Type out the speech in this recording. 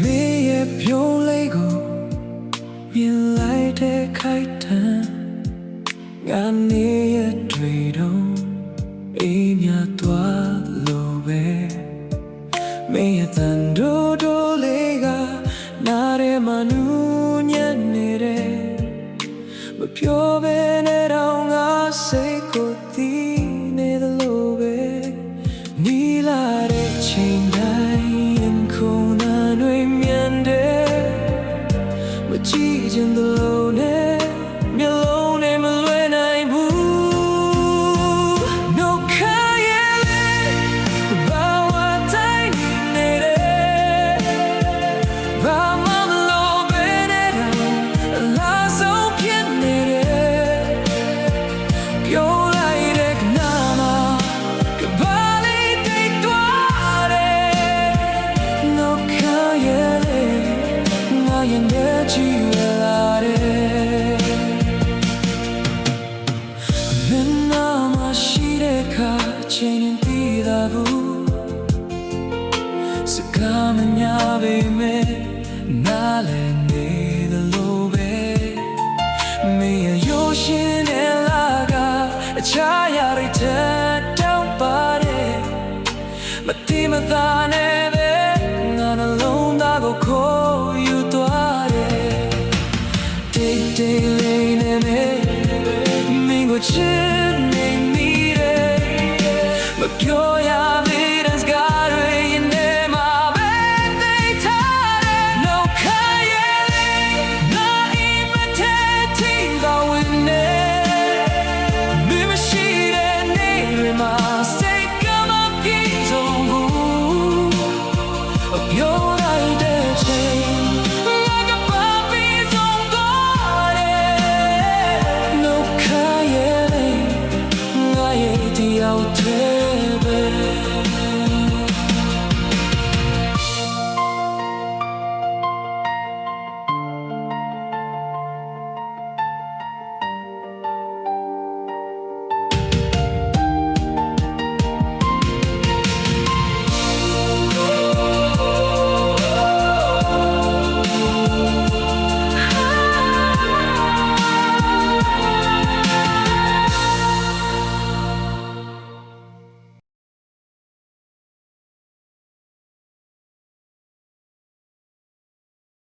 မေရဲ့ပြုံးလေးကိုမြင်လိုက်တဲ့ခိုက်တံငါနေရဲ့တွေ့တော့အေးမြသွားလို့ပဲမေရဲ့တန်ဒိုဒိုလေးကနားထဲမှာနူးညံ့နေတယ်မပြောဘဲနဲ့တော့ငါစိတ်ကိုတီးနေတယ်လို့ပဲနီလာတဲ့ချိန်တိုင်းရင်ခုန်နာတွေမြန်တယ်မကြည့်ချင်တယ်လို့နဲ့မျက်လုံးနဲ့မလွယ်နိုင်ဘူးနှုတ်ခမ်းရဲ့ဘာဝတိုင်းနေတယ်ဘာမှမလို့ပဲနဲ့တော့အလားဆုံးဖြစ်နေတယ်ပြောလိုက်တဲ့ကနာမှာကဘာလေးတိတ်သွားတယ်နှုတ်ခမ်းရဲ့ငါရင်တဲ့ချီလာတယ်မင်းနာမရှိတဲ့ခါချိန်ရင်တည်တာဘူးစကားမများပေမဲ့နားလည်နေတယ်လို့ပဲမင်းရဲ့ရိုးရှင်းတဲ့လာကအချားရတဲ့တောင်းပါတယ်မတိမသားနဲ့ပဲငါနှလုံးသားကိုခိုးယူသွားတယ်တိတ်တိတ်လေးနဲ့မင်းကိုချစ်